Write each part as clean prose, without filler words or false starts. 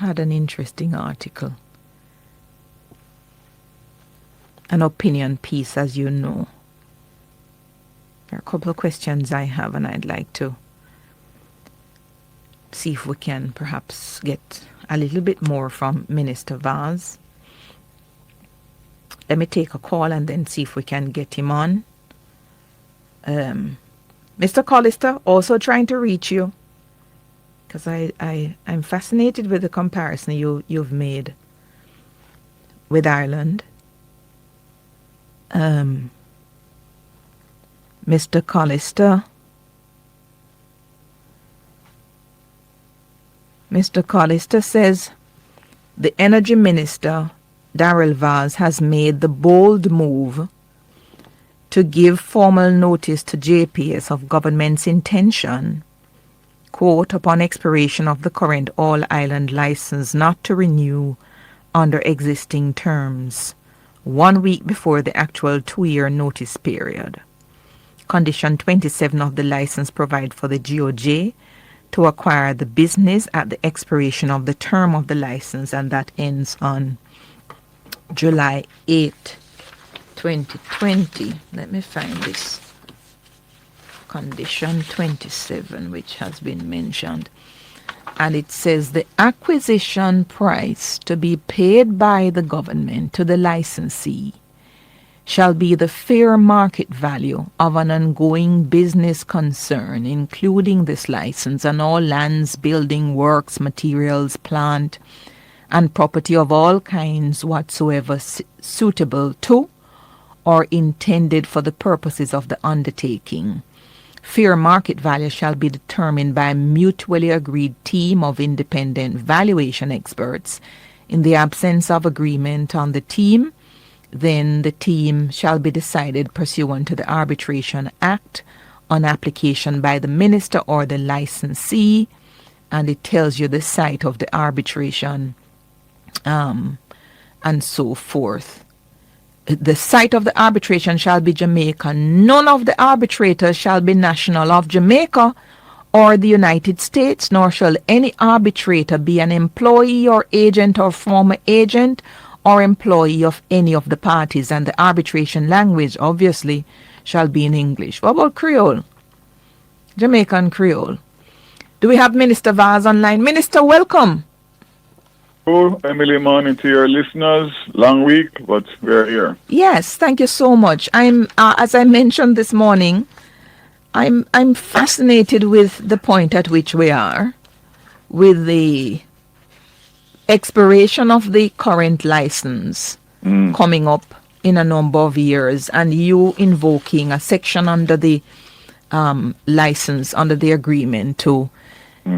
had an interesting article, an opinion piece, as you know. There are a couple of questions I have, and I'd like to see if we can perhaps get a little bit more from Minister Vaz. Let me take a call and then see if we can get him on. Mr. Collister, also trying to reach you, because I'm fascinated with the comparison you've made with Ireland. Mr. Collister. Mr. Collister says the Energy Minister, Daryl Vaz, has made the bold move to give formal notice to JPS of government's intention, quote, upon expiration of the current all-island license not to renew under existing terms, 1 week before the actual 2-year notice period. Condition 27 of the license provides for the GOJ to acquire the business at the expiration of the term of the license, and that ends on July 8, 2020. Let me find this. Condition 27, which has been mentioned. And it says the acquisition price to be paid by the government to the licensee shall be the fair market value of an ongoing business concern, including this license, and all lands, building, works, materials, plant, and property of all kinds whatsoever suitable to or intended for the purposes of the undertaking. Fair market value shall be determined by a mutually agreed team of independent valuation experts. In the absence of agreement on the team, then the team shall be decided pursuant to the Arbitration Act on application by the minister or the licensee, and it tells you the site of the arbitration and so forth. The site of the arbitration shall be Jamaica. None of the arbitrators shall be national of Jamaica or the United States, nor shall any arbitrator be an employee or agent or former agent or employee of any of the parties, and the arbitration language, obviously, shall be in English. What about Creole? Jamaican Creole. Do we have Minister Vaz online? Minister, welcome. Oh, Emily, morning to your listeners. Long week, but we're here. Yes, thank you so much. I'm, as I mentioned this morning, I'm fascinated with the point at which we are with the expiration of the current license coming up in a number of years, and you invoking a section under the license, under the agreement, to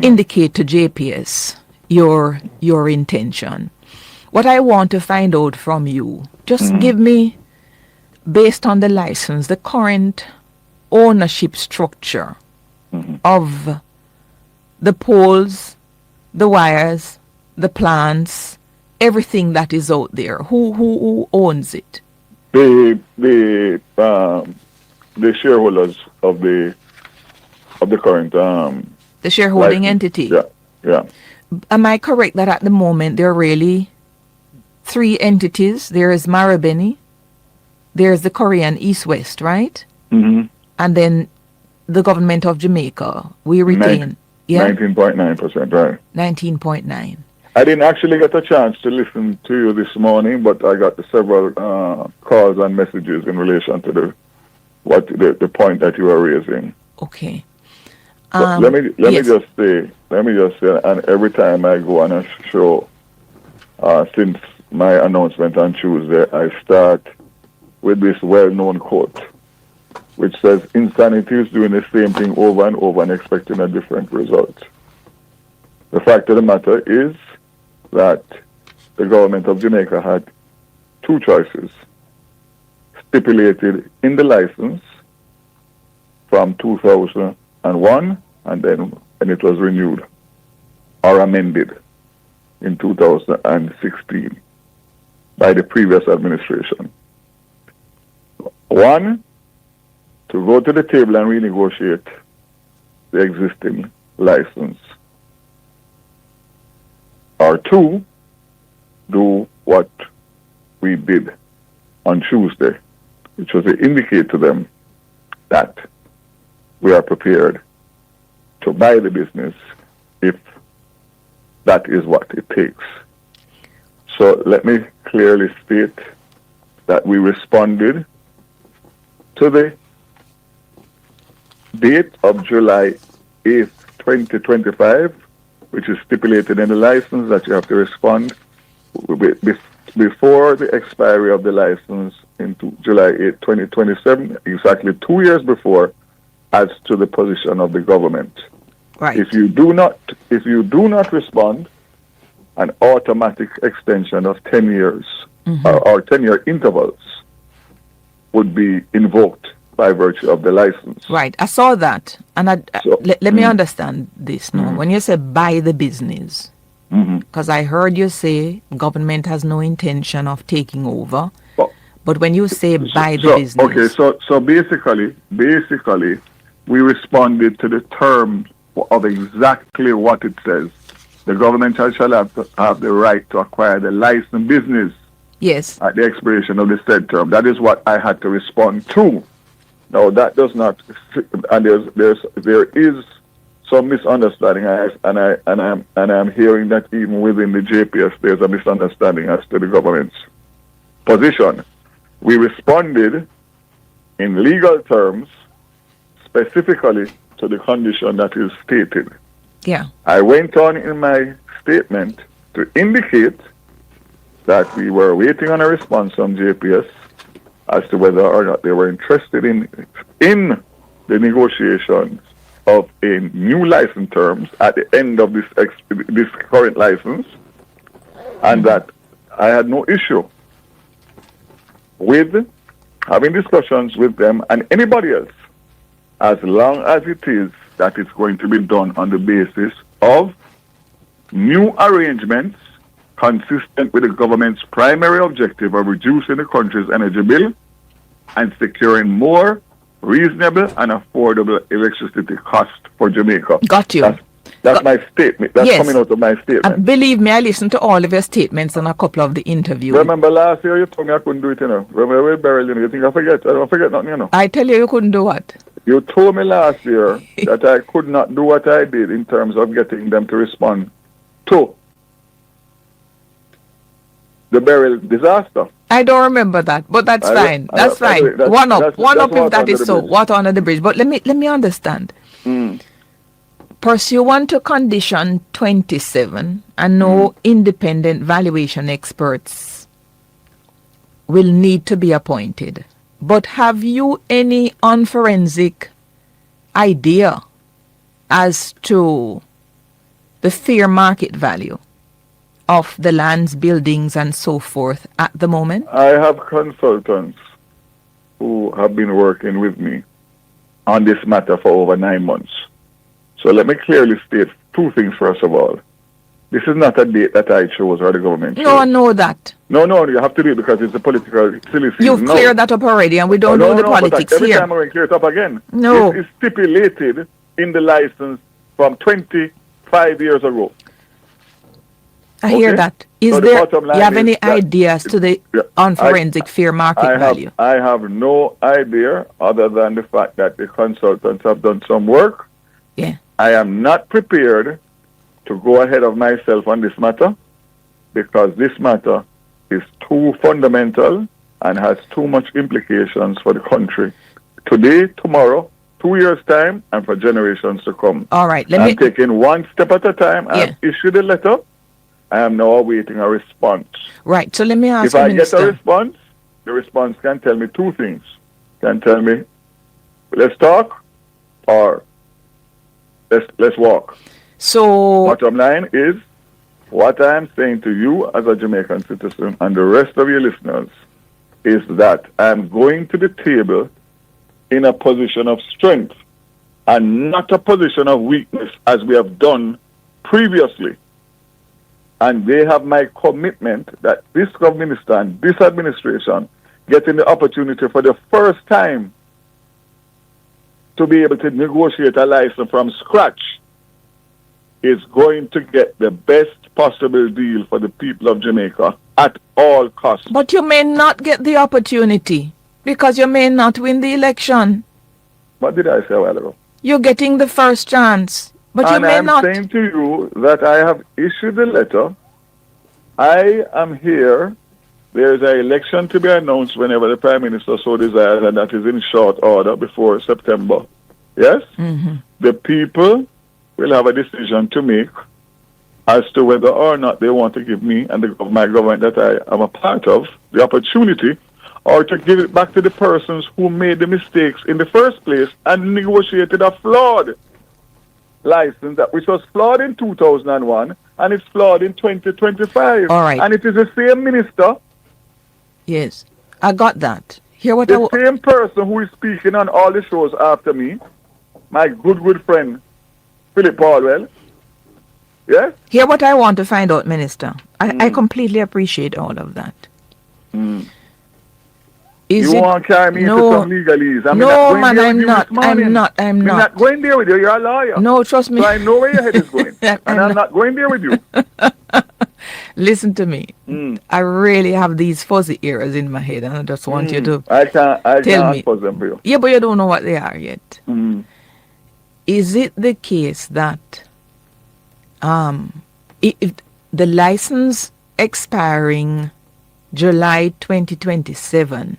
indicate to JPS your intention. What I want to find out from you, just give me, based on the license, the current ownership structure of the poles, the wires, the plants, everything that is out there. Who owns it? The shareholders of the current the shareholding license. entity. Yeah. Am I correct that at the moment there are really 3 entities? There is Marabeni, there's the Korean East West, right? Mm-hmm. And then the government of Jamaica. We retain 19.9%, right? 19.9. I didn't actually get a chance to listen to you this morning, but I got several calls and messages in relation to the point that you are raising. Okay. Let me just say, and every time I go on a show, since my announcement on Tuesday, I start with this well-known quote, which says, insanity is doing the same thing over and over and expecting a different result. The fact of the matter is that the government of Jamaica had 2 choices stipulated in the license from 2001, and then when it was renewed or amended in 2016 by the previous administration. 1, to go to the table and renegotiate the existing license. or two, do what we did on Tuesday, which was to indicate to them that we are prepared to buy the business if that is what it takes. So let me clearly state that we responded to the date of July 8th, 2025, which is stipulated in the license that you have to respond before the expiry of the license into July 8th, 2027, exactly 2 years before, as to the position of the government. Right. If you do not respond, an automatic extension of 10 years or 10-year intervals would be invoked by virtue of the license. Right. I saw that. And let me understand this now. When you say buy the business, because I heard you say government has no intention of taking over. But when you say buy the business... Okay, so basically, we responded to the term of exactly what it says. The government shall have the right to acquire the licensed business. Yes. At the expiration of the said term. That is what I had to respond to. Now that does not, and there is some misunderstanding, and I'm hearing that even within the JPS there's a misunderstanding as to the government's position. We responded in legal terms specifically to the condition that is stated. Yeah. I went on in my statement to indicate that we were waiting on a response from JPS as to whether or not they were interested in the negotiations of a new license terms at the end of this current license, and that I had no issue with having discussions with them and anybody else, as long as it is that it's going to be done on the basis of new arrangements consistent with the government's primary objective of reducing the country's energy bill and securing more reasonable and affordable electricity costs for Jamaica. Got you. That's my statement. That's coming out of my statement. And believe me, I listened to all of your statements and a couple of the interviews. Remember last year you told me I couldn't do it, you know. Remember with Daryl, you think I forget? I don't forget nothing, you know. I tell you couldn't do what? You told me last year that I could not do what I did in terms of getting them to respond to the Beryl disaster. I don't remember that, but that's fine. That's fine. One up if that is so. Water under the bridge. But let me understand. Pursuant to condition 27, and no independent valuation experts will need to be appointed. But have you any unforensic idea as to the fair market value of the lands, buildings, and so forth at the moment? I have consultants who have been working with me on this matter for over 9 months. So let me clearly state two things first of all. This is not a date that I chose or the government chose. No, I know that. No, you have to do it because it's a political silly season. You've cleared that up already and we don't know the politics but every here. Every time I'm going to clear it up again. No. It's stipulated in the license from 25 years ago. I hear that. Is so there, you have any ideas to the unforensic fair market value? I have no idea other than the fact that the consultants have done some work. Yeah. I am not prepared to go ahead of myself on this matter because this matter is too fundamental and has too much implications for the country. Today, tomorrow, 2 years' time, and for generations to come. All right. I'm taking one step at a time. Yeah. I've issued a letter. I am now awaiting a response. Right. So let me ask you, If I get a response, the response can tell me two things. Can tell me, let's talk, or let's walk. So bottom line is, what I am saying to you as a Jamaican citizen and the rest of your listeners is that I'm going to the table in a position of strength and not a position of weakness as we have done previously. And they have my commitment that this minister and this administration getting the opportunity for the first time to be able to negotiate a license from scratch is going to get the best possible deal for the people of Jamaica at all costs. But you may not get the opportunity because you may not win the election. What did I say a while ago? You're getting the first chance, but you may not. And I'm saying to you that I have issued a letter. I am here. There is an election to be announced whenever the Prime Minister so desires, and that is in short order before September. Yes? Mm-hmm. The people will have a decision to make as to whether or not they want to give me and my government that I am a part of the opportunity, or to give it back to the persons who made the mistakes in the first place and negotiated a flawed license which was flawed in 2001 and it's flawed in 2025. All right. And it is the same minister. Yes, I got that. The same person who is speaking on all the shows after me, my good friend, Philip Paulwell. Yes? Hear what I want to find out, Minister. I completely appreciate all of that. Mm. You want to carry me into some legalese? No, man, I'm not. I'm not going there with you. You're a lawyer. No, trust me. So I know where your head is going. I'm not going there with you. Listen to me. I really have these fuzzy ears in my head, and I just want you to tell me. Fuzz them for you. Yeah, but you don't know what they are yet. Is it the case that if the license expiring July 2027,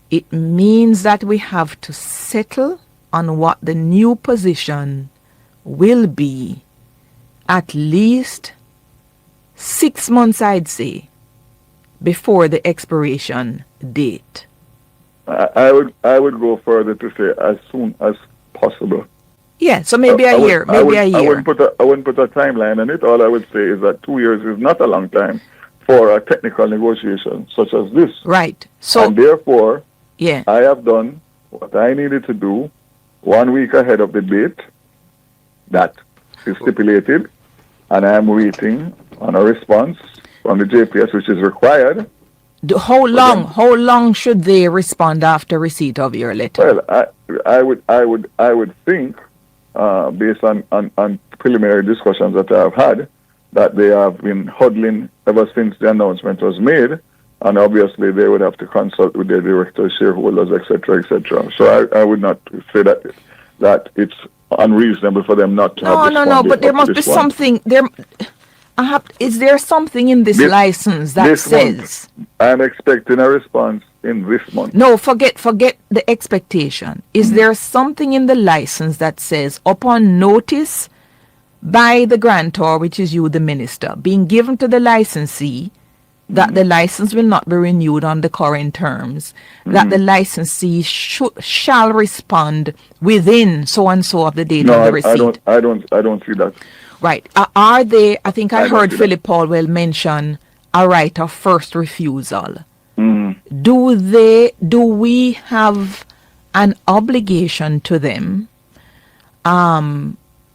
it means that we have to settle on what the new position will be at least 6 months, I'd say, before the expiration date? I would go further to say as soon as possible. Yeah, so maybe a year. I wouldn't put a timeline on it. All I would say is that 2 years is not a long time for a technical negotiation such as this. Right. So, and therefore, yeah, I have done what I needed to do 1 week ahead of the date that is stipulated, and I am waiting on a response from the JPS, which is required. How long should they respond after receipt of your letter? Well, I would think, based on preliminary discussions that I have had, that they have been huddling ever since the announcement was made, and obviously they would have to consult with their directors, shareholders, etc., etc. So I would not say that it's unreasonable for them not to have responded. No, but there must be something there. Is there something in this license that says? I'm expecting a response in this month. No, forget the expectation. Is there something in the license that says, upon notice by the grantor, which is you, the minister, being given to the licensee, that the license will not be renewed on the current terms, that the licensee shall respond within so and so of the date of the receipt? I don't see that. Right. Are they, I think I heard Philip Paulwell mention a right of first refusal. Do we have an obligation to them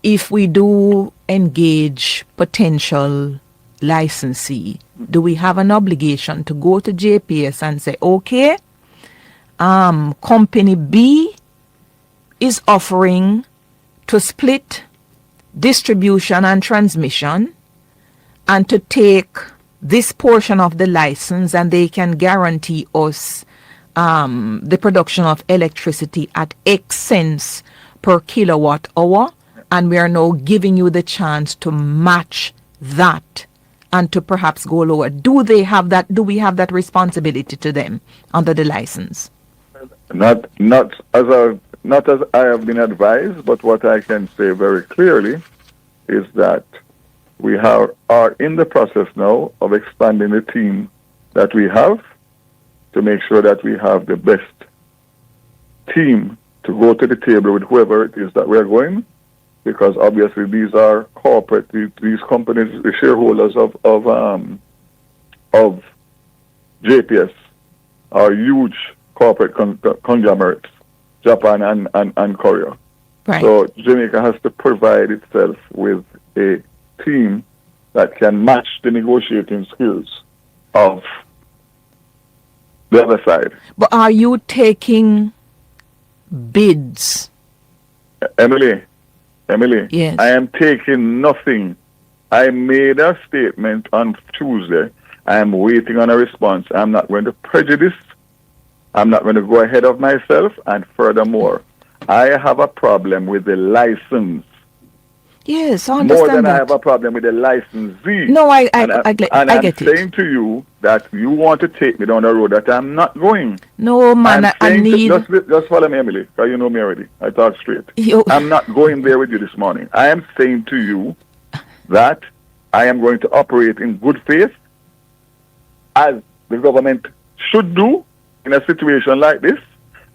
if we do engage potential licensee? Do we have an obligation to go to JPS and say, okay, company B is offering to split distribution and transmission and to take this portion of the license, and they can guarantee us the production of electricity at X cents per kilowatt hour, and we are now giving you the chance to match that and to perhaps go lower. Do we have that responsibility to them under the license? Not as I have been advised, but what I can say very clearly is that we are in the process now of expanding the team that we have to make sure that we have the best team to go to the table with whoever it is that we are going, because obviously these are corporate, these companies, the shareholders of JPS are huge corporate conglomerates, Japan and Korea. Right. So Jamaica has to provide itself with a team that can match the negotiating skills of the other side. But are you taking bids? Emily, Emily, Yes. I am taking nothing. I made a statement on Tuesday. I am waiting on a response. I'm not going to prejudice. I'm not going to go ahead of myself. And furthermore, I have a problem with the license. Yes, I More understand than I that. have a problem with the licensee. No, I I'm get it. saying to you that you want to take me down a road that I'm not going. No, man, I'm I saying need... just follow me, Emily, because you know me already. I talk straight. You... I'm not going there with you this morning. I am saying to you that I am going to operate in good faith, as the government should do in a situation like this.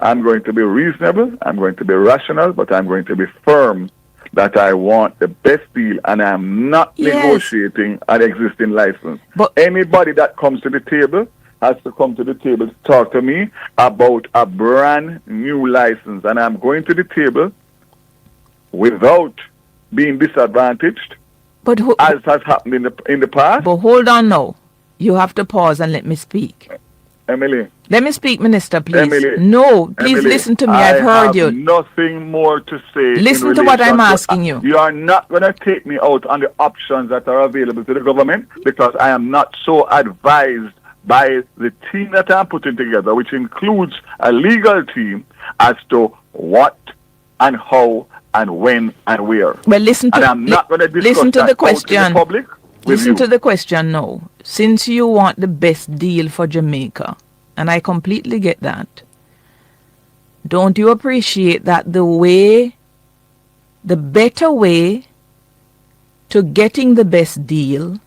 I'm going to be reasonable, I'm going to be rational, but I'm going to be firm that I want the best deal, and I'm not negotiating an existing license. But anybody that comes to the table has to come to the table to talk to me about a brand new license, and I'm going to the table without being disadvantaged, as has happened in the past. But hold on now. You have to pause and let me speak. Emily. Let me speak, Minister, please. Emily, no, please Emily, listen to me. I've heard you. I have nothing more to say. Listen to what I'm asking you. You are not going to take me out on the options that are available to the government, because I am not so advised by the team that I'm putting together, which includes a legal team, as to what and how and when and where. Well, listen to, and I'm not going to discuss listen to that the question. Out in the public with listen you. to the question now. Since you want the best deal for Jamaica, and I completely get that, don't you appreciate that the better way to getting the best deal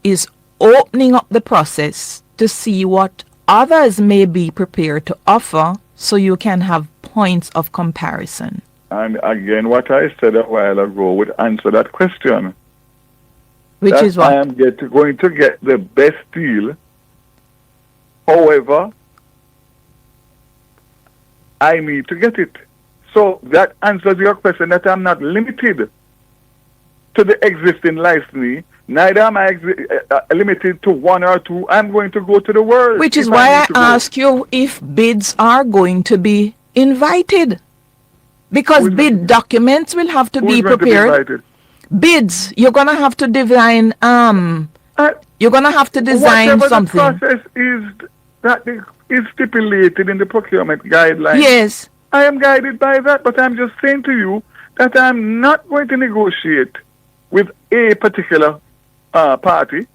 is opening up the process to see what others may be prepared to offer, so you can have points of comparison? And again, what I said a while ago would answer that question. Which is what? I am going to get the best deal. However, I need to get it. So that answers your question, that I'm not limited to the existing licensee. Neither am I limited to one or two. I'm going to go to the world. Which is why I ask you if bids are going to be invited. Because bid documents will have to be prepared. Bids, you're going to have to design, you're going to have to design something. The process is that is stipulated in the procurement guidelines. Yes. I am guided by that, but I'm just saying to you that I'm not going to negotiate with a particular party.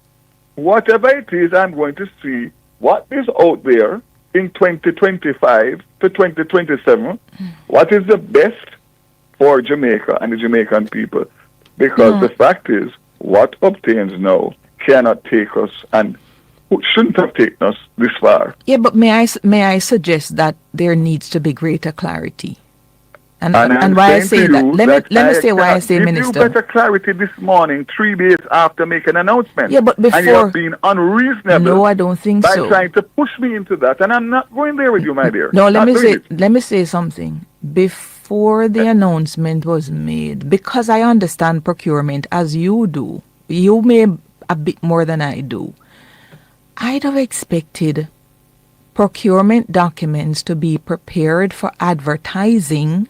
Whatever it is, I'm going to see what is out there in 2025 to 2027. What is the best for Jamaica and the Jamaican people? Because the fact is, what obtains now cannot take us, and shouldn't have taken us this far. Yeah, but may I suggest that there needs to be greater clarity? And why I say that, let me say why I say, Minister. Give you better clarity this morning, 3 days after making an announcement. Yeah, but before... And you have been unreasonable. No, I don't think so. By trying to push me into that, and I'm not going there with you, my dear. No, let me say something. Before the announcement was made, because I understand procurement as you do, you may a bit more than I do, I'd have expected procurement documents to be prepared for advertising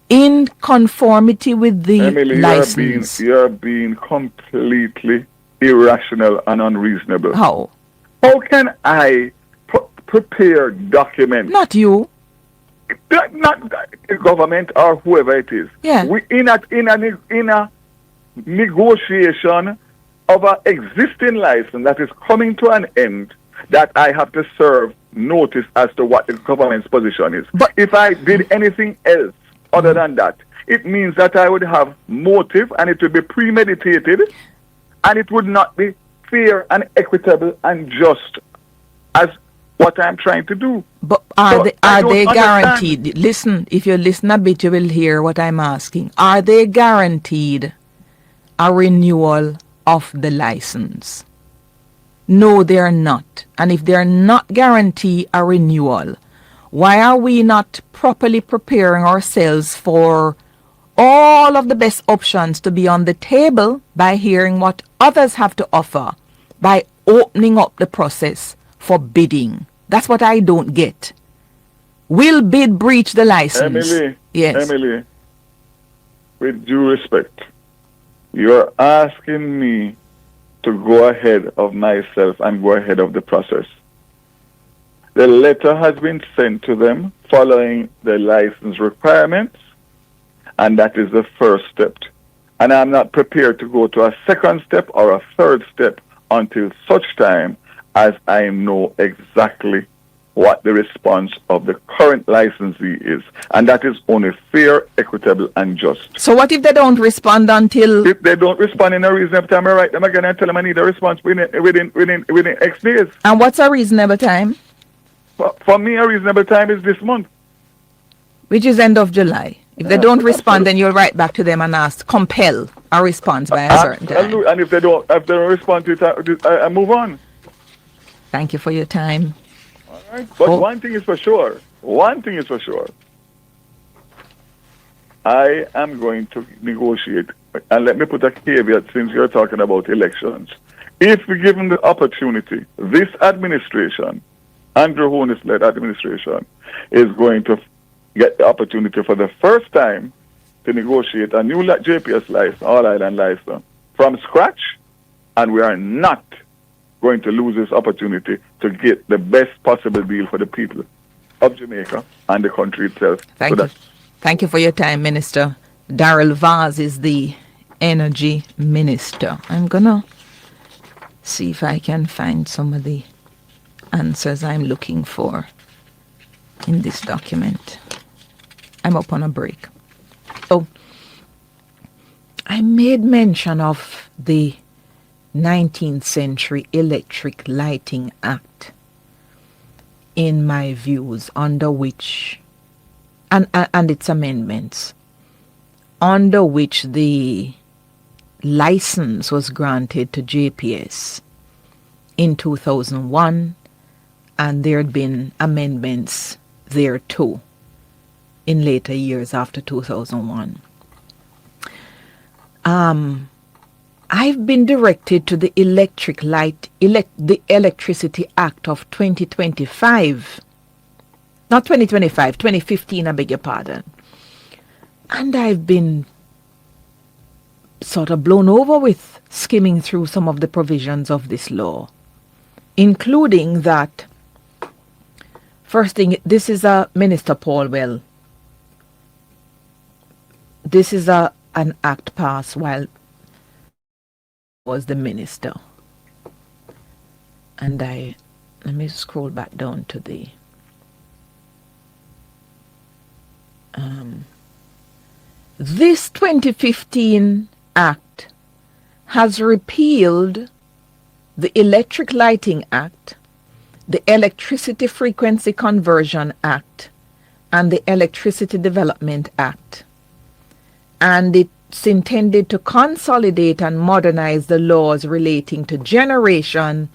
in conformity with the license. You're being completely irrational and unreasonable. How? How can I prepare documents? Not you. Not the government or whoever it is. Yeah. We in a negotiation of an existing license that is coming to an end, that I have to serve notice as to what the government's position is. But if I did anything else other than that, it means that I would have motive, and it would be premeditated, and it would not be fair and equitable and just as what I'm trying to do. But are they guaranteed? Listen, if you listen a bit, you will hear what I'm asking. Are they guaranteed a renewal of the license? No, they are not. And if they are not guaranteed a renewal, why are we not properly preparing ourselves for all of the best options to be on the table by hearing what others have to offer, by opening up the process for bidding? That's what I don't get. Will bid breach the license? Emily, yes. Emily, with due respect, you're asking me to go ahead of myself and go ahead of the process. The letter has been sent to them following the license requirements, and that is the first step. And I'm not prepared to go to a second step or a third step until such time as I know exactly what the response of the current licensee is. And that is only fair, equitable, and just. So what if they don't respond until... If they don't respond in a reasonable time, I write them again and tell them I need a response within X days. And what's a reasonable time? For me, a reasonable time is this month. Which is end of July. If they don't respond, then you'll write back to them and ask, compel a response by a certain time. And if they don't respond to it, I move on. Thank you for your time. All right. But one thing is for sure. I am going to negotiate. And let me put a caveat since you're talking about elections. If we're given the opportunity, this administration, Andrew Holness-led administration, is going to get the opportunity for the first time to negotiate a new JPS license, all-island license, from scratch, and we are not going to lose this opportunity to get the best possible deal for the people of Jamaica and the country itself. Thank you for your time, Minister. Daryl Vaz is the Energy Minister. I'm going to see if I can find some of the answers I'm looking for in this document. I'm up on a break. So I made mention of the 19th Century Electric Lighting Act in my views, under which and its amendments, under which the license was granted to JPS in 2001, and there had been amendments there too in later years after 2001. I've been directed to the the Electricity Act of 2025. Not 2025, 2015, I beg your pardon. And I've been sort of blown over with skimming through some of the provisions of this law, including that, first thing, this is a Minister Paulwell. This is an act passed while was the minister. And let me scroll back down to the this 2015 Act has repealed the Electric Lighting Act, the Electricity Frequency Conversion Act, and the Electricity Development Act. And it's intended to consolidate and modernize the laws relating to generation,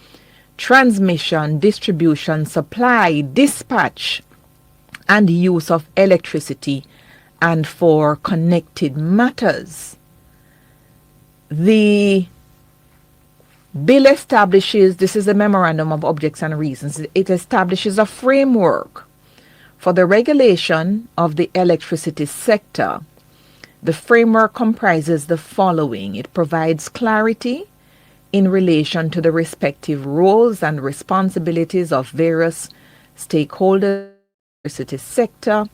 transmission, distribution, supply, dispatch, and use of electricity, and for connected matters. The bill establishes, this is a memorandum of objects and reasons, it establishes a framework for the regulation of the electricity sector. The framework comprises the following. It provides clarity in relation to the respective roles and responsibilities of various stakeholders in the electricity sector,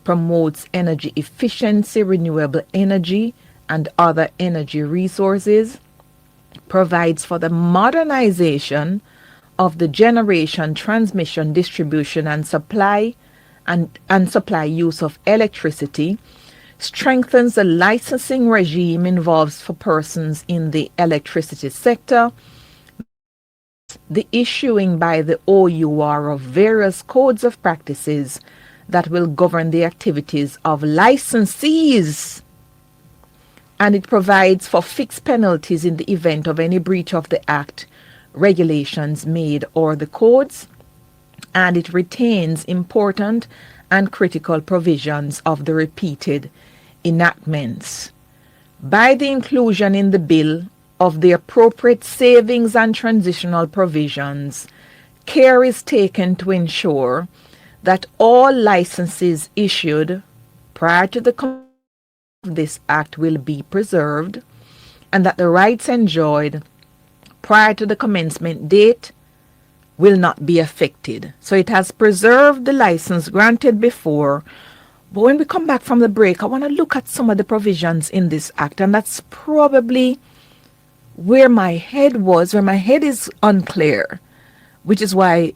promotes energy efficiency, renewable energy, and other energy resources, provides for the modernization of the generation, transmission, distribution, and supply use of electricity, strengthens the licensing regime involved for persons in the electricity sector, the issuing by the OUR of various codes of practices that will govern the activities of licensees, and it provides for fixed penalties in the event of any breach of the Act, regulations made, or the codes, and it retains important and critical provisions of the repeated enactments. By the inclusion in the bill of the appropriate savings and transitional provisions, care is taken to ensure that all licenses issued prior to the this act will be preserved and that the rights enjoyed prior to the commencement date will not be affected. So it has preserved the license granted before. But when we come back from the break, I want to look at some of the provisions in this act, and that's probably where my head was, where my head is unclear, which is why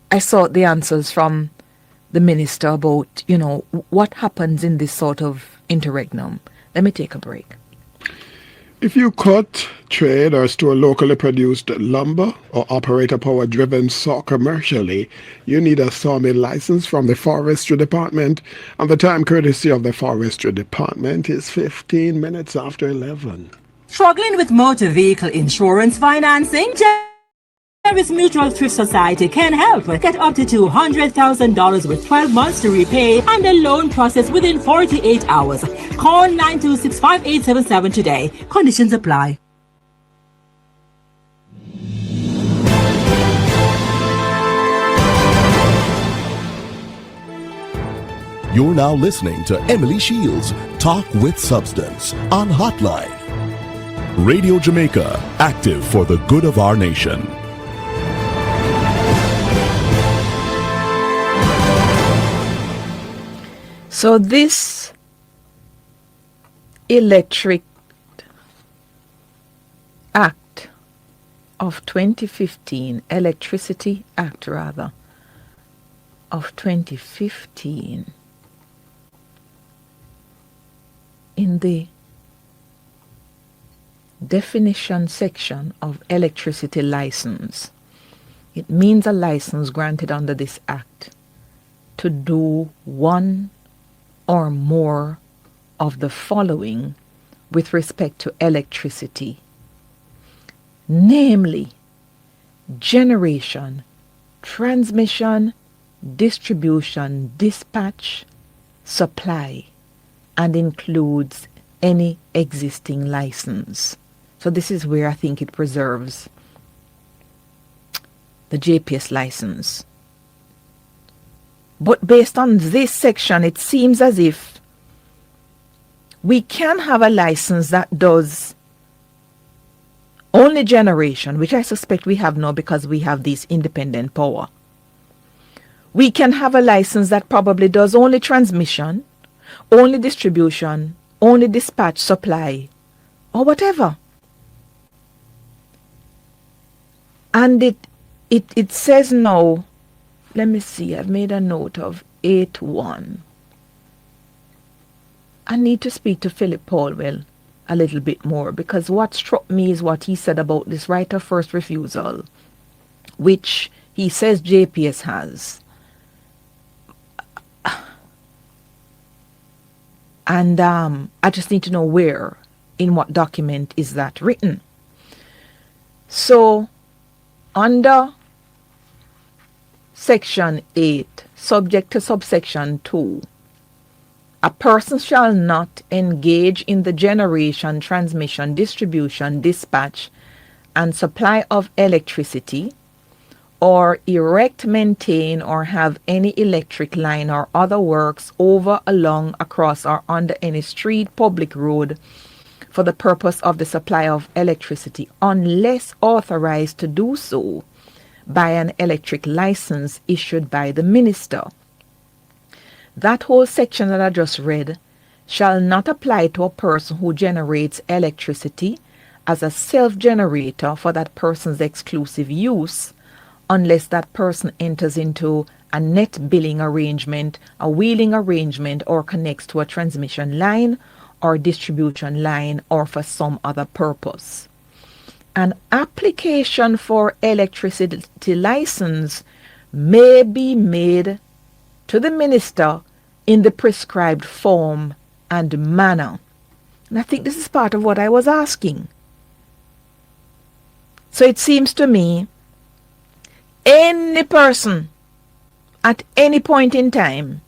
I sought the answers from the minister about, what happens in this sort of interregnum. Let me take a break. If you cut, trade, or store locally produced lumber or operate a power-driven saw commercially, you need a sawmill license from the Forestry Department, and the time courtesy of the Forestry Department is 15 minutes after 11. Struggling with motor vehicle insurance financing? Jerry's Mutual Thrift Society can help. Get up to $200,000 with 12 months to repay and a loan process within 48 hours. Call 926-5877 today. Conditions apply. You're now listening to Emily Shields Talk with Substance on Hotline. Radio Jamaica, active for the good of our nation. So this Electric Act of 2015, Electricity Act rather, of 2015, in the definition section of electricity license, it means a license granted under this act to do one or more of the following with respect to electricity, namely generation, transmission, distribution, dispatch, supply, and includes any existing license. So this is where I think it preserves the JPS license. But based on this section, it seems as if we can have a license that does only generation, which I suspect we have now because we have this independent power. We can have a license that probably does only transmission, only distribution, only dispatch, supply, or whatever. And it says now, let me see, I've made a note of 8.1. I need to speak to Philip Paulwell a little bit more, because what struck me is what he said about this right of first refusal, which he says JPS has. And I just need to know where, in what document is that written. So, under Section 8, subject to subsection 2, a person shall not engage in the generation, transmission, distribution, dispatch, and supply of electricity, or erect, maintain, or have any electric line or other works over, along, across, or under any street, public road for the purpose of the supply of electricity, unless authorized to do so by an electric license issued by the minister. That whole section that I just read shall not apply to a person who generates electricity as a self-generator for that person's exclusive use, unless that person enters into a net billing arrangement, a wheeling arrangement, or connects to a transmission line or distribution line, or for some other purpose. An application for electricity license may be made to the minister in the prescribed form and manner. And I think this is part of what I was asking. So it seems to me any person at any point in time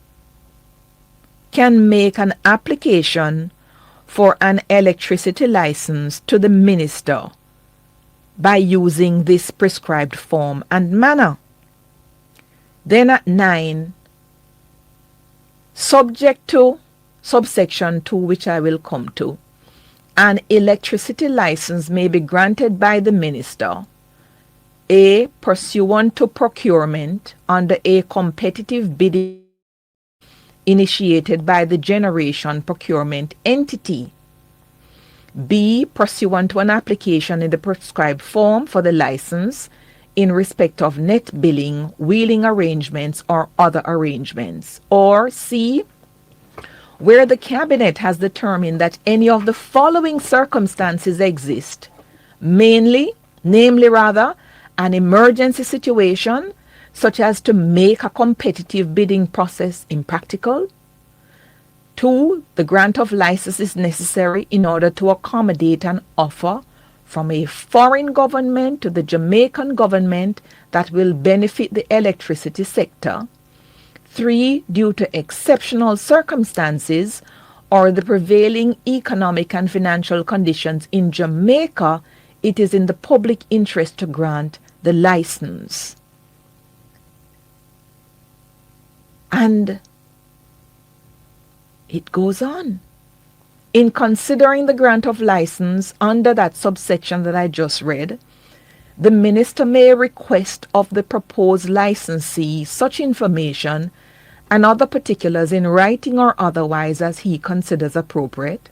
can make an application for an electricity license to the minister by using this prescribed form and manner. Then at 9, subject to subsection 2, which I will come to. An electricity license may be granted by the minister, A, pursuant to procurement under a competitive bidding initiated by the generation procurement entity, B, pursuant to an application in the prescribed form for the license in respect of net billing, wheeling arrangements, or other arrangements, or C, where the cabinet has determined that any of the following circumstances exist, namely, an emergency situation such as to make a competitive bidding process impractical. 2, the grant of license is necessary in order to accommodate an offer from a foreign government to the Jamaican government that will benefit the electricity sector. 3, due to exceptional circumstances or the prevailing economic and financial conditions in Jamaica, it is in the public interest to grant the license. And it goes on. In considering the grant of license under that subsection that I just read, the minister may request of the proposed licensee such information and other particulars in writing or otherwise as he considers appropriate.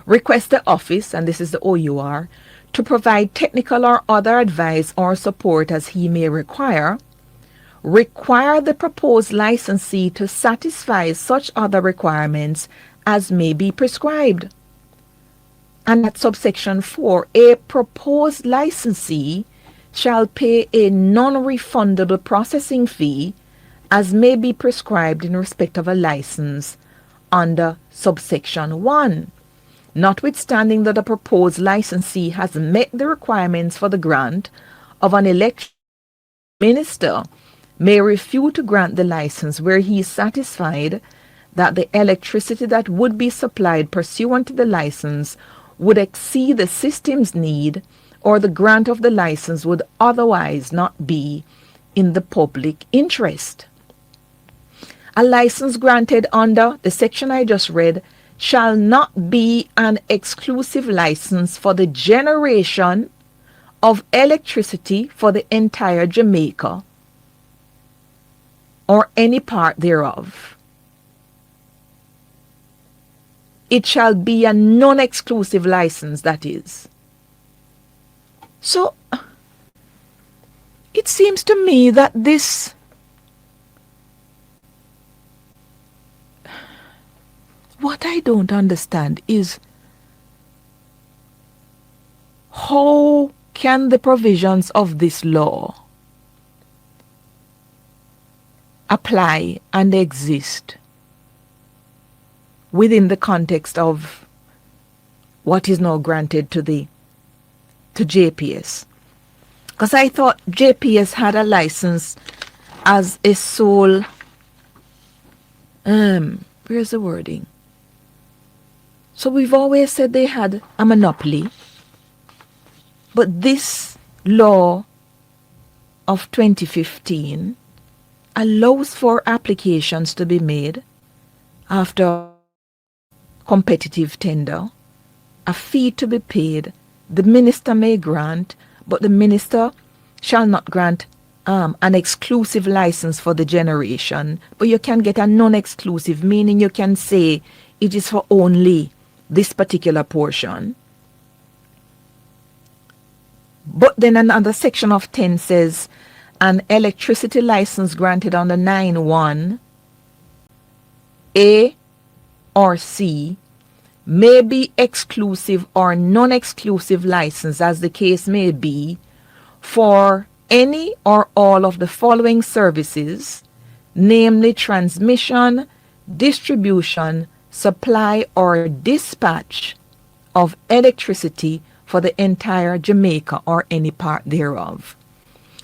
Request the office, and this is the OUR, to provide technical or other advice or support as he may require. Require the proposed licensee to satisfy such other requirements as may be prescribed. And at subsection 4, a proposed licensee shall pay a non-refundable processing fee as may be prescribed in respect of a license under subsection 1, notwithstanding that the proposed licensee has met the requirements for the grant of an electricity minister may refuse to grant the license where he is satisfied that the electricity that would be supplied pursuant to the license would exceed the system's need, or the grant of the license would otherwise not be in the public interest. A license granted under the section I just read shall not be an exclusive license for the generation of electricity for the entire Jamaica or any part thereof. It shall be a non-exclusive license, that is. So, it seems to me that this what I don't understand is how can the provisions of this law apply and exist within the context of what is now granted to JPS. Because I thought JPS had a license as a sole, where's the wording? So we've always said they had a monopoly, but this law of 2015 allows for applications to be made after competitive tender, a fee to be paid. The minister may grant, but the minister shall not grant an exclusive license for the generation, but you can get a non-exclusive, meaning you can say it is for only this particular portion. But then another section of 10 says an electricity license granted under 9(1) A or C may be exclusive or non-exclusive license as the case may be for any or all of the following services, namely transmission, distribution, supply or dispatch of electricity for the entire Jamaica or any part thereof.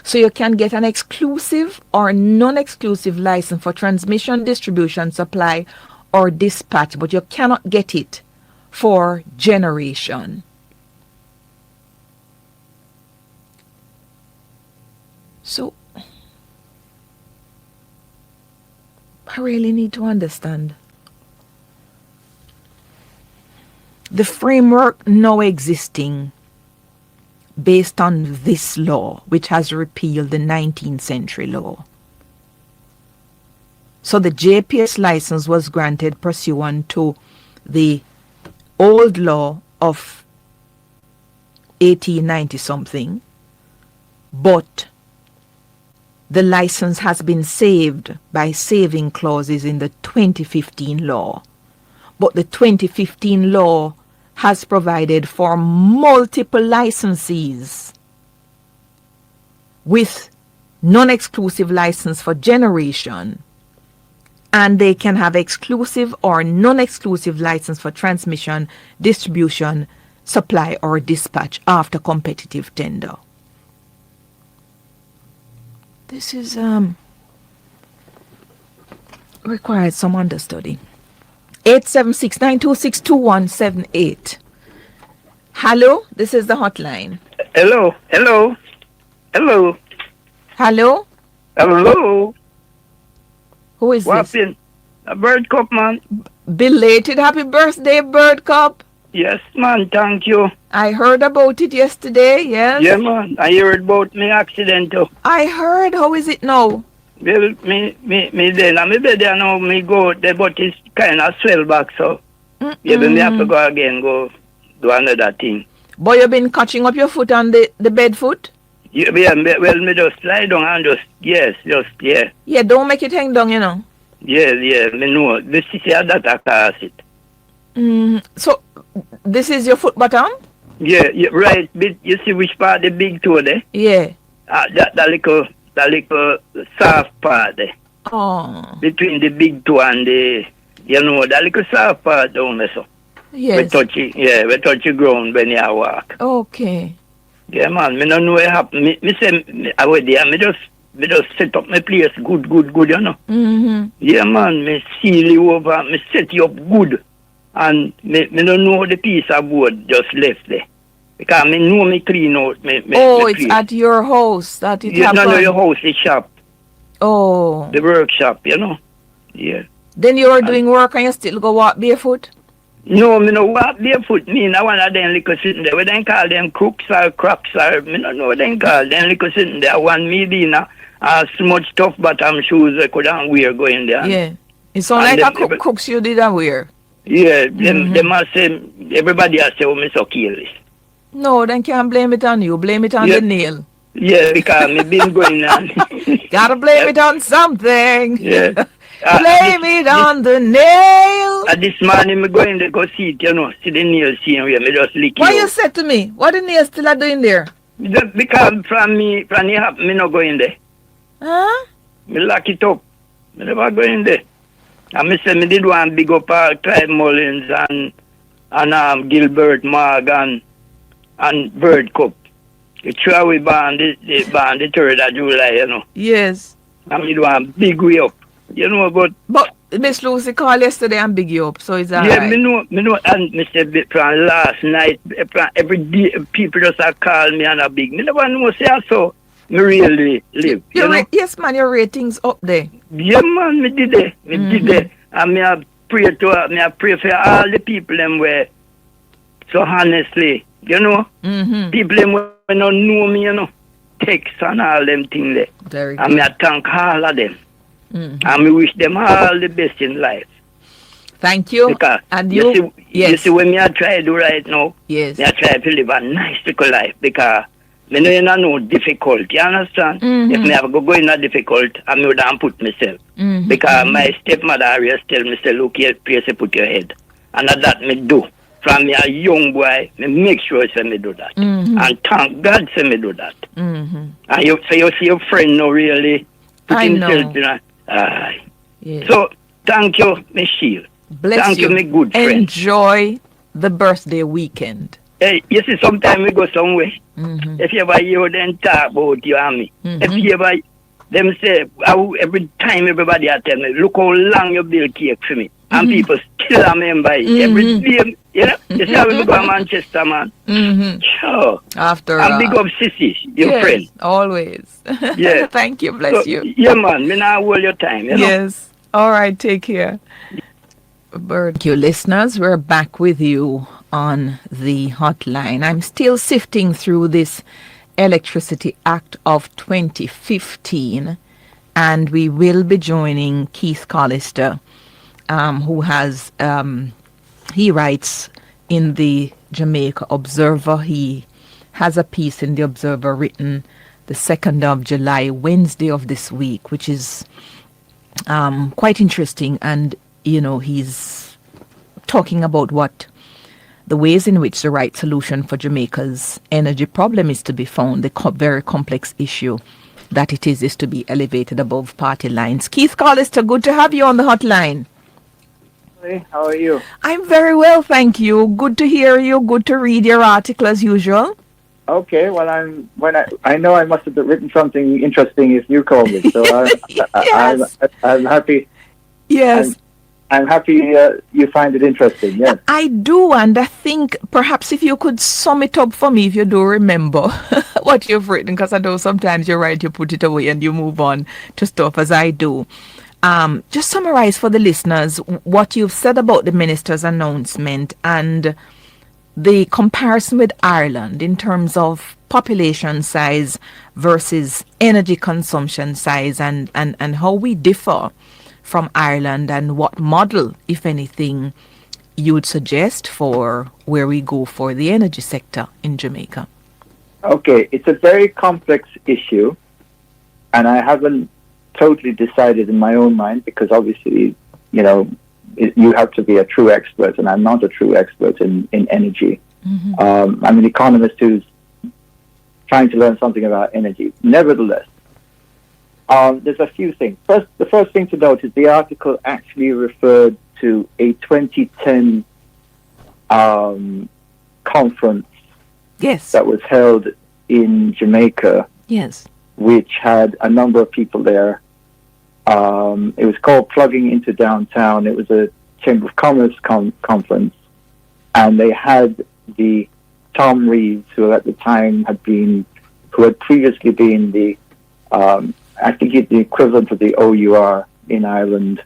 So you can get an exclusive or non-exclusive license for transmission, distribution, supply or dispatch, but you cannot get it for generation. So I really need to understand the framework now existing based on this law, which has repealed the 19th century law. So the JPS license was granted pursuant to the old law of 1890 something, but the license has been saved by saving clauses in the 2015 law. But the 2015 law has provided for multiple licensees with non-exclusive license for generation, and they can have exclusive or non-exclusive license for transmission, distribution, supply, or dispatch after competitive tender. This is required some understudy. 876-926-2178. Hello, this is the hotline. Hello. Hello. Hello? Hello. Who is What's this? in a bird cup, man? Belated happy birthday, Bird Cup. Yes, man. Thank you. I heard about it yesterday, yes? Yeah, man. I heard about me accident too. I heard. How is it now? Well, me then, I'm there now, me go there, but it's kind of swell back, so yeah, but me have to go again, go do another thing. Boy, you been catching up your foot on the bed foot? Yeah, well, me just lie down and just, yeah. Yeah, don't make it hang down, you know. Yeah, me know. This is that I cause it. So, this is your foot bottom? Yeah, right. You see which part, the big toe there? Yeah. That little soft part there. Oh. Between the big toe and the, that little soft part down there, so. Yes. We touch the ground when you walk. Okay. Yeah, man, me don't know what happened. Me say, I was there, me just set up my place good, you know. Yeah, man, me seal you over, me set you up good. And me don't know the piece of wood just left there. Because me know me clean out. It's clean. At your house that it happened? No, your house, the shop. Oh. The workshop, you know. Yeah. Then you were doing work and you still go walk barefoot? No, me no walk barefoot. Me no one of them little sitting there. We don't call them crooks or crocs or me no know what they call them little sitting there. One me in smudge tough bottom shoes I couldn't wear going there. Yeah. It sound like a crooks you did wear. Yeah, them must say, everybody has say, oh, me so careless. No, then can't blame it on you. Blame it on the nail. Yeah, because me been going on. Gotta blame it on something. Yeah. Blame it on the nail. This morning me going to go see it, see the nail seeing where me just lick it. Why you said to me? What the nail still are doing there? Because from the happen, me not going there. Huh? Me lock it up. Me never going there. And me say me did one big up Clive Mullins and Gilbert Morgan and Bird Cup. The try we born the 3rd of July, Yes. And me do one big way up. But Miss Lucy called yesterday and big you up, so it's all right. Me know, and me say from last night, every day, people just call me and a big. Me never know say so. Me really live. Yes, man, your ratings up there. Yeah, man, me did it. And me I pray for all the people them where, so honestly, people them where don't know me, text and all them things there. Very good. And me I thank all of them. And we wish them all the best in life. Thank you. Because and you see when me I try to do right now, yes, me I try to live a nice little life because me know difficult. You understand? If me have go in a difficult, I would have put myself. Because my stepmother always tell me, say, look here, place you put your head. And that me do. From me a young boy, me make sure say me do that. And thank God say me do that. And you see your friend now really put himself in yes. So thank you, Michelle. Bless you, my good friend. Enjoy the birthday weekend. Hey, you see, sometimes we go somewhere. If you ever hear them talk about you and me, if you ever, them say, every time everybody tell me, look how long you build cake for me. And people still remember it. Every day, you see how we go to Manchester, man. Sure. After and big up Sissy, your friend. Always. Yeah. Thank you, bless you. Yeah, man, me not hold your time, Yes. All right, take care. Thank you, listeners. We're back with you on the hotline. I'm still sifting through this Electricity Act of 2015, and we will be joining Keith Collister, who has, he writes in the Jamaica Observer. He has a piece in the Observer written the 2nd of July, Wednesday of this week, which is quite interesting. And, he's talking about the ways in which the right solution for Jamaica's energy problem is to be found, the very complex issue that it is to be elevated above party lines. Keith Collister, good to have you on the hotline. Hey, how are you? I'm very well, thank you. Good to hear you. Good to read your article as usual. Okay, well, I know I must have written something interesting if you called me, so Yes. I'm happy. Yes. I'm happy you find it interesting. Yes, I do, and I think perhaps if you could sum it up for me, if you do remember what you've written, because I know sometimes you're right, you put it away and you move on to stuff as I do. Just summarize for the listeners what you've said about the minister's announcement and the comparison with Ireland in terms of population size versus energy consumption size, and how we differ from Ireland, and what model, if anything, you would suggest for where we go for the energy sector in Jamaica. Okay, it's a very complex issue, and I haven't totally decided in my own mind, because obviously, you have to be a true expert, and I'm not a true expert in energy. Mm-hmm. I'm an economist who's trying to learn something about energy. Nevertheless, there's a few things. The first thing to note is the article actually referred to a 2010 conference that was held in Jamaica, which had a number of people there. It was called Plugging into Downtown. It was a Chamber of Commerce conference, and they had the Tom Reeves, who at the time had previously been the I think it's the equivalent of the OUR in Ireland,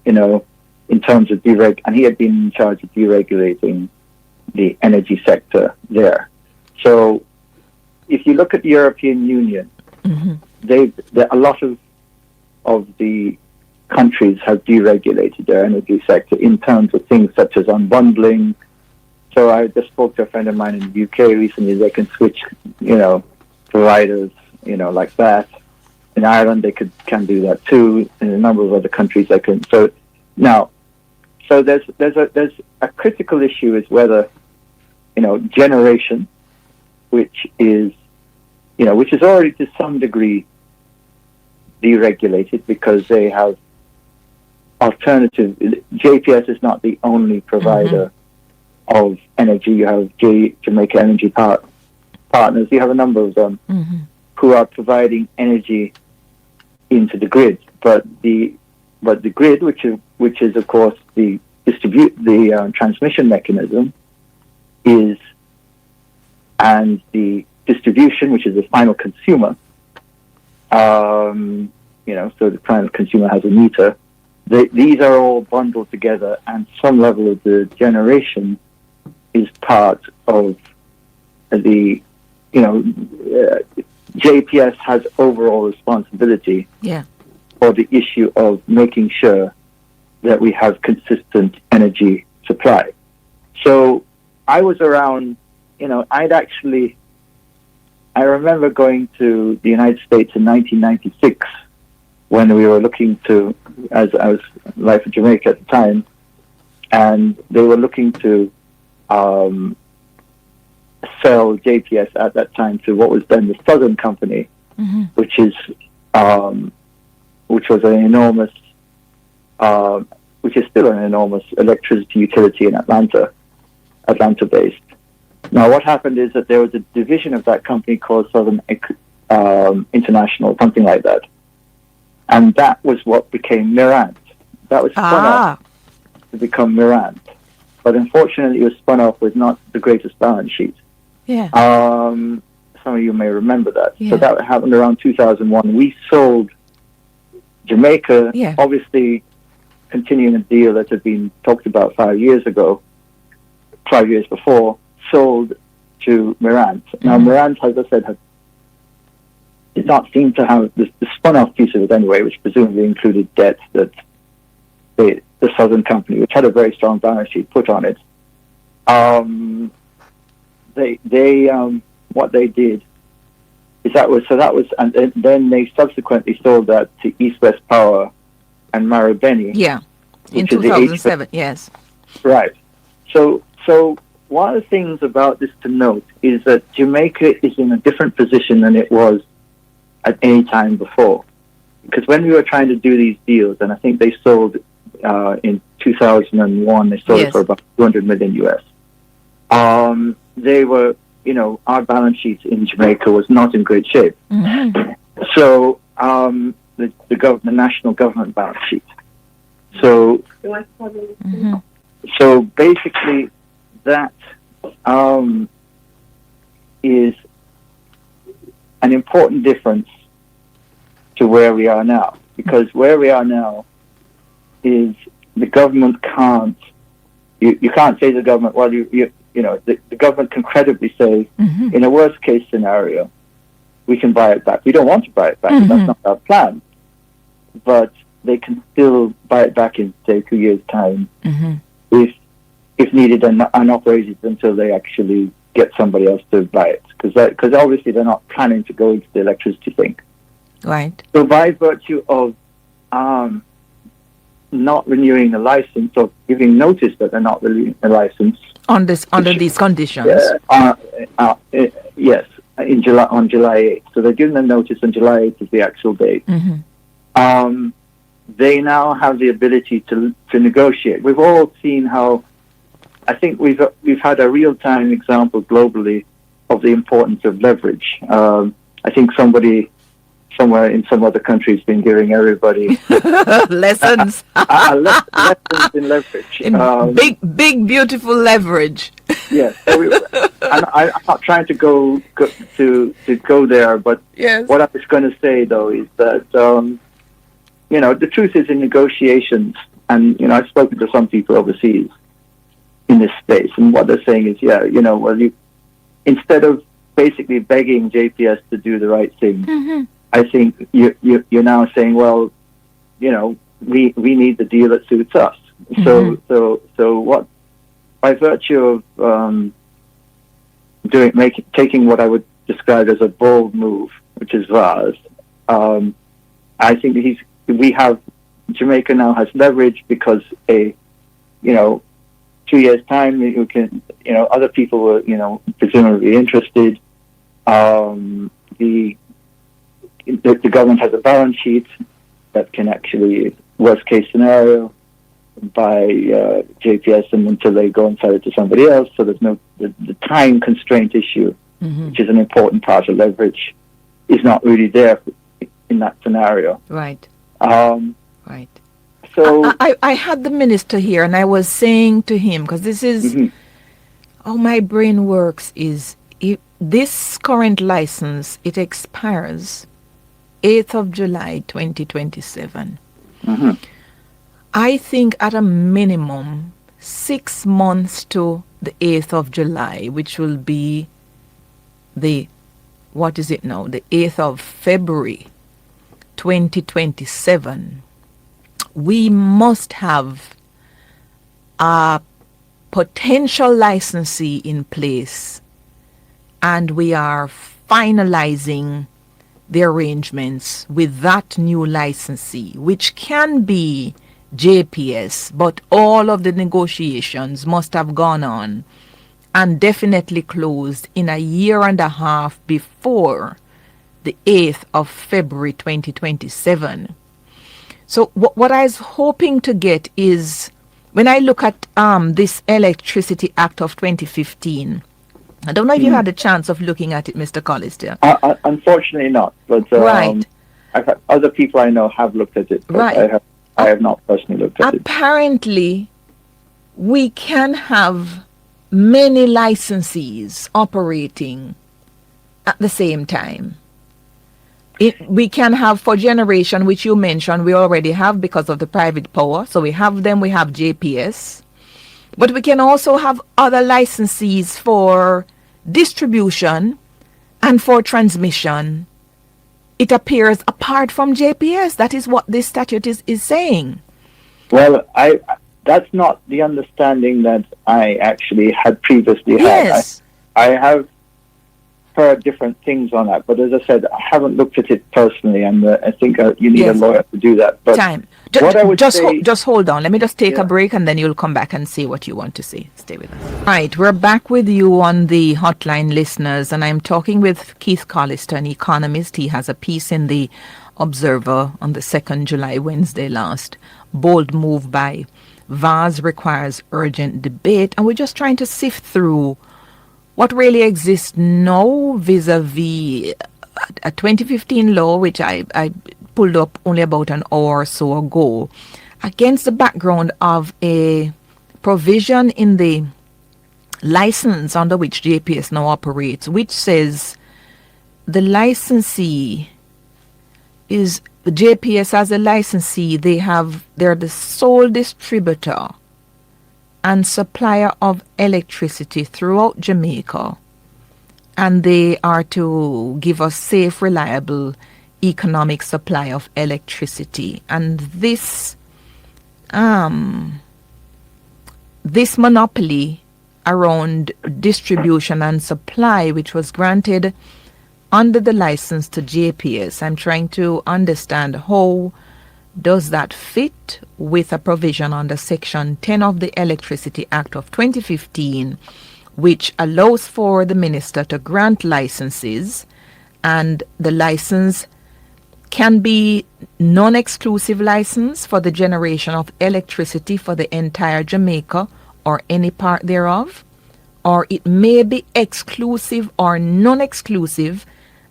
in terms of and he had been in charge of deregulating the energy sector there. So if you look at the European Union, a lot of the countries have deregulated their energy sector in terms of things such as unbundling. So I just spoke to a friend of mine in the UK recently. They can switch, providers, like that. In Ireland, they can do that too. In a number of other countries, they can. So there's a critical issue is whether, generation, which is already to some degree deregulated because they have alternative. JPS is not the only provider of energy. You have Jamaica Energy Partners. You have a number of them who are providing energy into the grid, but the grid, which is of course the transmission mechanism, and the distribution, which is the final consumer. So the final consumer has a meter. These are all bundled together, and some level of the generation is part of the. JPS has overall responsibility for the issue of making sure that we have consistent energy supply. So I was around, I remember going to the United States in 1996 when we were looking to, as I was Life of Jamaica at the time, and they were looking to sell JPS at that time to what was then the Southern Company, which was an enormous, which is still an enormous electricity utility in Atlanta based. Now, what happened is that there was a division of that company called Southern International, something like that, and that was what became Mirant. That was spun off to become Mirant, but unfortunately, it was spun off with not the greatest balance sheet. Yeah. Some of you may remember that. Yeah. So that happened around 2001. We sold Jamaica, obviously continuing a deal that had been talked about 5 years ago. 5 years before, sold to Mirant. Now, Mirant, as I said, did not seem to have the spun-off piece of it anyway, which presumably included debt that the Southern Company, which had a very strong balance sheet, put on it. What they did is and then they subsequently sold that to East West Power and Marubeni. Yeah, in 2007. Yes. Right. So one of the things about this to note is that Jamaica is in a different position than it was at any time before. Because when we were trying to do these deals, and I think they sold in 2001, they sold it for about $200 million US. They were, our balance sheet in Jamaica was not in great shape. Mm-hmm. So the national government balance sheet. So so basically that is an important difference to where we are now, because where we are now is the government can't. You can't say to the government, well, the government can credibly say, in a worst case scenario, we can buy it back. We don't want to buy it back. That's not our plan. But they can still buy it back in, say, 2 years' time, if needed, and operate it until they actually get somebody else to buy it. Because obviously they're not planning to go into the electricity thing. Right. So by virtue of not renewing the license or giving notice that they're not renewing the license under these conditions. Yes, on July 8th. So they're giving them notice on July 8th is the actual date. They now have the ability to negotiate. We've all seen how. I think we've had a real-time example globally of the importance of leverage. I think somebody somewhere in some other country has been giving everybody lessons. Lessons in leverage. Big, beautiful leverage. Yes. I'm not trying to go there, but what I was going to say though is that the truth is in negotiations, and I've spoken to some people overseas in this space, and what they're saying is, instead of basically begging JPS to do the right thing, I think you're now saying, well, we need the deal that suits us. So what, by virtue of taking what I would describe as a bold move, which is VARS, I think Jamaica now has leverage because 2 years' time, you can, other people were, presumably interested. The government has a balance sheet that can actually, worst case scenario, buy JPS and until they go and sell it to somebody else. So there's the time constraint issue, which is an important part of leverage, is not really there in that scenario. Right. Right. So I had the minister here, and I was saying to him, because this is how my brain works, is this current license, it expires 8th of July 2027. I think at a minimum 6 months to the 8th of July, which will be the 8th of February 2027, we must have a potential licensee in place, and we are finalizing the arrangements with that new licensee, which can be JPS, but all of the negotiations must have gone on and definitely closed in a year and a half before the 8th of February 2027. So what I was hoping to get is, when I look at this Electricity Act of 2015, I don't know if you had a chance of looking at it, Mr. Collister. Unfortunately not, but right. I've had other people I know have looked at it, but right. I have not personally looked at it. Apparently, we can have many licensees operating at the same time. We can have for generation, which you mentioned, we already have because of the private power. So we have them, we have JPS. But we can also have other licensees for distribution and for transmission. It appears apart from JPS. That is what this statute is saying. Well, that's not the understanding that I actually had previously had. Yes. I have heard different things on that, but as I said, I haven't looked at it personally, and I think you need a lawyer to do that. But Time. What I would just hold on. Let me just take a break, and then you'll come back and say what you want to say. Stay with us. Right, we're back with you on the hotline, listeners, and I'm talking with Keith Collister, an economist. He has a piece in the Observer on the 2nd July, Wednesday last. Bold move by VAS requires urgent debate, and we're just trying to sift through what really exists now vis-a-vis a 2015 law, which I pulled up only about an hour or so ago, against the background of a provision in the license under which JPS now operates, which says the licensee is JPS as a licensee. They're the sole distributor and supplier of electricity throughout Jamaica, and they are to give us safe, reliable, economic supply of electricity. And this monopoly around distribution and supply, which was granted under the license to JPS, I'm trying to understand how does that fit with a provision under Section 10 of the Electricity Act of 2015, which allows for the minister to grant licenses, and the license can be non-exclusive license for the generation of electricity for the entire Jamaica or any part thereof, or it may be exclusive or non-exclusive,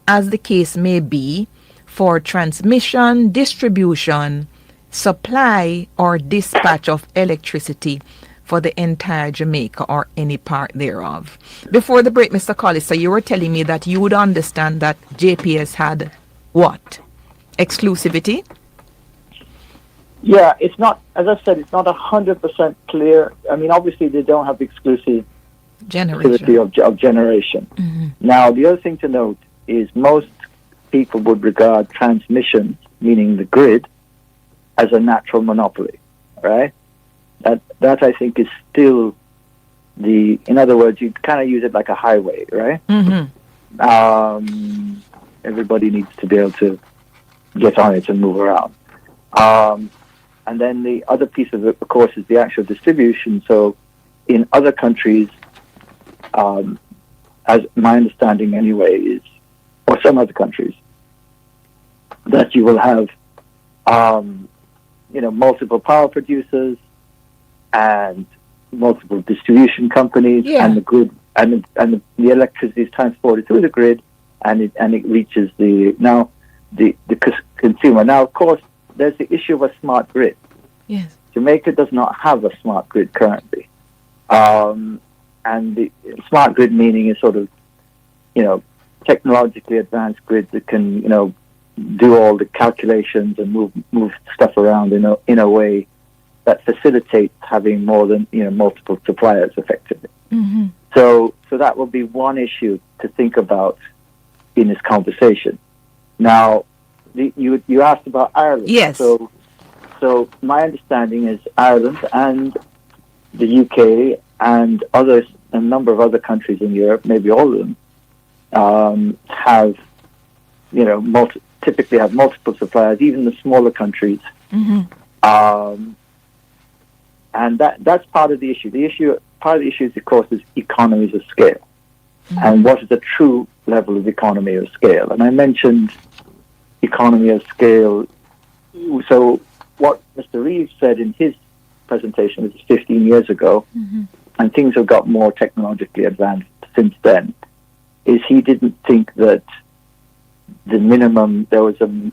as the case may be, for transmission, distribution, supply, or dispatch of electricity for the entire Jamaica or any part thereof. Before the break, Mr. Collister, you were telling me that you would understand that JPS had what? Exclusivity? Yeah, it's not, as I said, it's not 100% clear. I mean, obviously they don't have exclusivity of generation. Mm-hmm. Now, the other thing to note is most people would regard transmission, meaning the grid, as a natural monopoly, right? That I think is still in other words, you kind of use it like a highway, right? Mm-hmm. Everybody needs to be able to get on it and move around. And then the other piece of it, of course, is the actual distribution. So in other countries, as my understanding anyway is, or some other countries, that you will have, multiple power producers and multiple distribution companies, and the grid, and the electricity is transported through the grid, and it reaches the consumer. Now, of course, there's the issue of a smart grid. Yes. Jamaica does not have a smart grid currently, and the smart grid meaning is sort of, technologically advanced grid that can, do all the calculations and move stuff around in a way that facilitates having more than multiple suppliers effectively. Mm-hmm. So that will be one issue to think about in this conversation. Now, you asked about Ireland. Yes. So my understanding is Ireland and the UK and a number of other countries in Europe, maybe all of them, have typically have multiple suppliers, even the smaller countries. Mm-hmm. And that's part of the issue. Part of the issue, of course, is economies of scale. Mm-hmm. And what is the true level of economy of scale? And I mentioned economy of scale. So what Mr. Reeves said in his presentation, which is 15 years ago, mm-hmm. and things have got more technologically advanced since then, is he didn't think that the minimum, there was the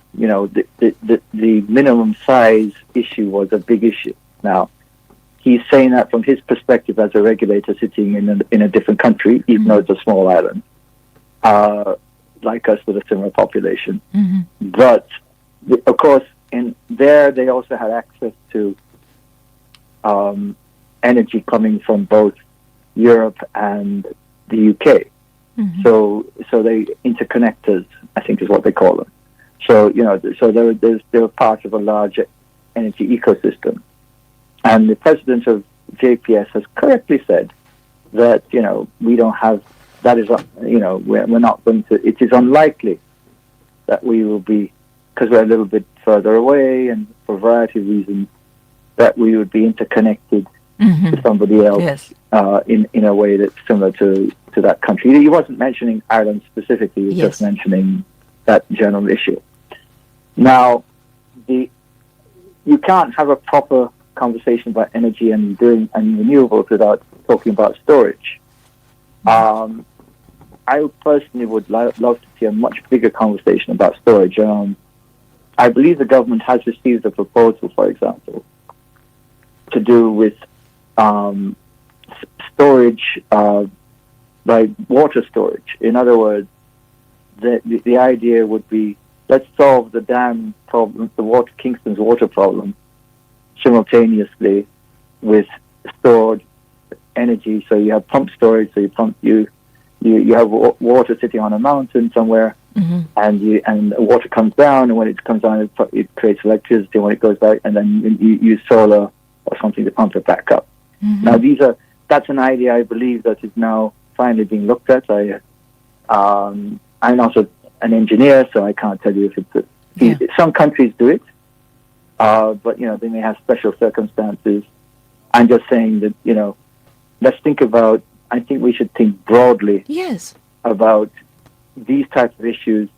minimum size issue was a big issue. Now, he's saying that from his perspective as a regulator sitting in a different country, even mm-hmm. though it's a small island, like us with a similar population. Mm-hmm. But, of course, in there they also had access to energy coming from both Europe and the UK. Mm-hmm. So they interconnectors, I think, is what they call them. So they're part of a larger energy ecosystem. And the president of JPS has correctly said that we don't have that is we're not going to. It is unlikely that we will be, because we're a little bit further away and for a variety of reasons, that we would be interconnected to somebody else. Yes. In a way that's similar to that country. He wasn't mentioning Ireland specifically, he was just mentioning that general issue. Now, you can't have a proper conversation about energy and renewables without talking about storage. I personally would love to see a much bigger conversation about storage. I believe the government has received a proposal, for example, to do with storage, like water storage. In other words, the idea would be, let's solve the dam problem, Kingston's water problem, simultaneously with stored energy. So you have pump storage. So you have water sitting on a mountain somewhere, and water comes down, and when it comes down, it creates electricity. And when it goes back, and then you use solar or something to pump it back up. Now that's an idea I believe that is now finally being looked at. I'm also an engineer, so I can't tell you if it's some countries do it, but they may have special circumstances. I'm just saying that let's think about. I think we should think broadly. Yes. About these types of issues.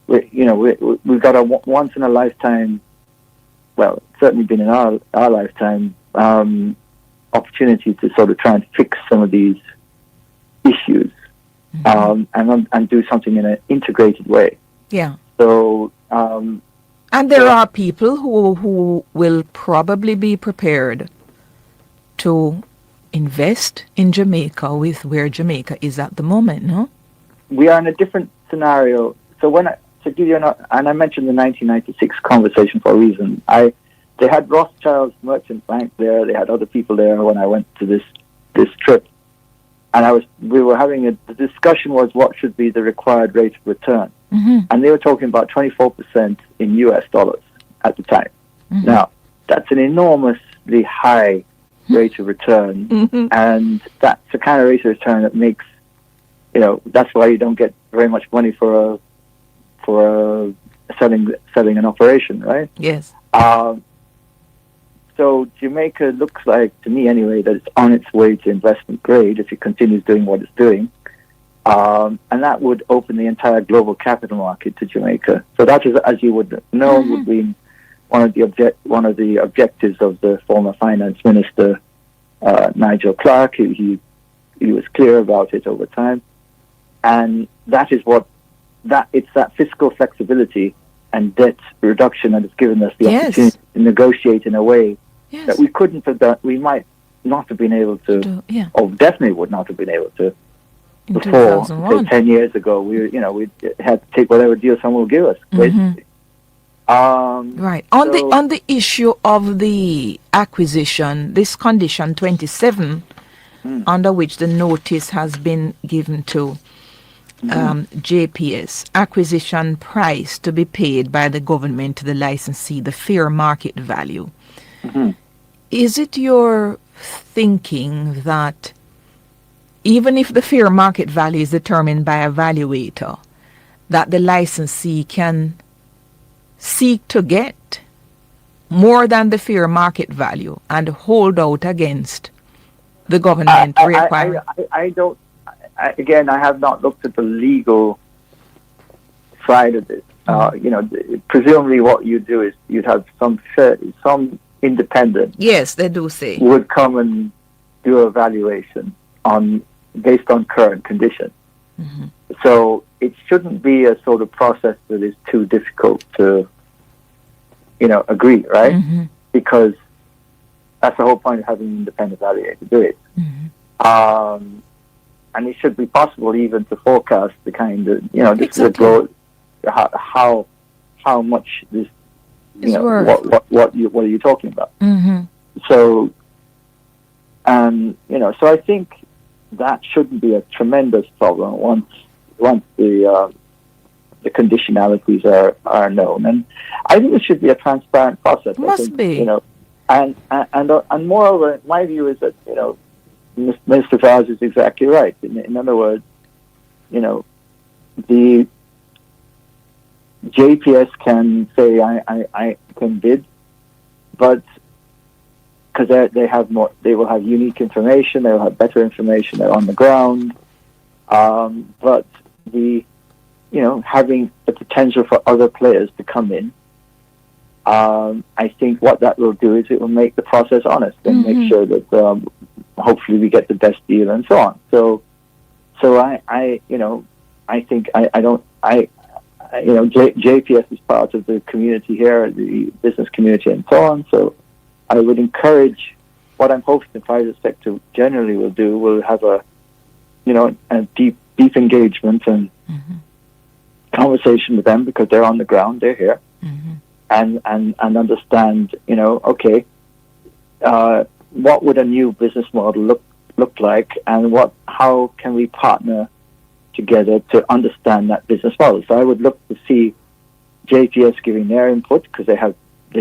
We've got a once in a lifetime. Well, it's certainly been in our lifetime. Opportunity to sort of try and fix some of these issues, and do something in an integrated way. Yeah. So, and there are people who will probably be prepared to invest in Jamaica with where Jamaica is at the moment. No, we are in a different scenario. So to give you and I mentioned the 1996 conversation for a reason. They had Rothschild's Merchant Bank there. They had other people there when I went to this trip, and the discussion was what should be the required rate of return, and they were talking about 24% in US dollars at the time. Now that's an enormously high rate of return, and that's the kind of rate of return that makes that's why you don't get very much money for selling an operation, right? Yes. So Jamaica looks like, to me anyway, that it's on its way to investment grade if it continues doing what it's doing. And that would open the entire global capital market to Jamaica. So that is, as you would know, would be one of the objectives of the former finance minister, Nigel Clark. He was clear about it over time. And that is it's that fiscal flexibility and debt reduction that has given us the opportunity to negotiate in a way that we couldn't have done. We might not have been able to, or definitely would not have been able to before. Say 10 years ago, we had to take whatever deal someone will give us. Basically. Right. On the issue of the acquisition, this condition 27, under which the notice has been given to JPS, acquisition price to be paid by the government to the licensee, the fair market value. Is it your thinking that even if the fair market value is determined by a valuator, that the licensee can seek to get more than the fair market value and hold out against the government requirement? I don't. Again, I have not looked at the legal side of this. Presumably, what you do is you'd have some independent. Yes, they do say would come and do a valuation based on current conditions. So it shouldn't be a sort of process that is too difficult to, agree, right? Because that's the whole point of having an independent valuator to do it. And it should be possible even to forecast the kind of, this would go, how much this, what are you talking about? So So I think that shouldn't be a tremendous problem once the conditionalities are known. And I think it should be a transparent process. Must be. And moreover, my view is that, Mr. Fawaz is exactly right. In other words, the JPS can say, I can bid, but because they will have unique information, they will have better information, they're on the ground. But having the potential for other players to come in, I think what that will do is it will make the process honest and make sure that hopefully we get the best deal and so on. So I think JPS is part of the community here, the business community and so on. So I would encourage, what I'm hoping the private sector generally will do, will have a deep engagement and conversation with them, because they're on the ground, they're here, and understand, what would a new business model look like, and how can we partner together to understand that business model. So I would look to see JPS giving their input, because they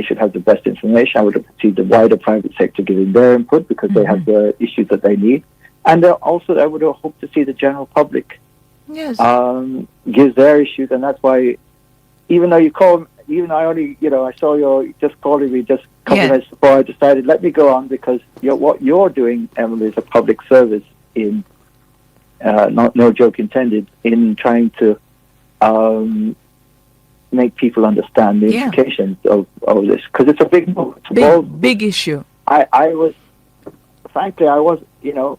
should have the best information. I would look to see the wider private sector giving their input, because they have the issues that they need. And also I would hope to see the general public gives their issues. And that's why, even though I saw you just calling me just a couple of minutes before, I decided, let me go on, because what you're doing, Emily, is a public service in, no joke intended, in trying to make people understand the implications of this, because it's a big move. Big issue. I was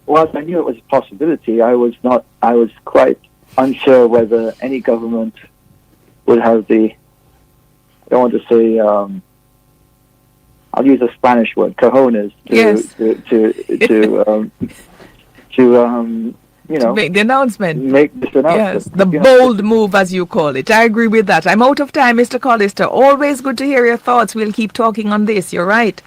whilst I knew it was a possibility, I was quite unsure whether any government would have the, I don't want to say, I'll use a Spanish word, cojones, to make the announcement. Make this announcement. Yes, the bold move, as you call it. I agree with that. I'm out of time, Mr. Collister. Always good to hear your thoughts. We'll keep talking on this. You're right.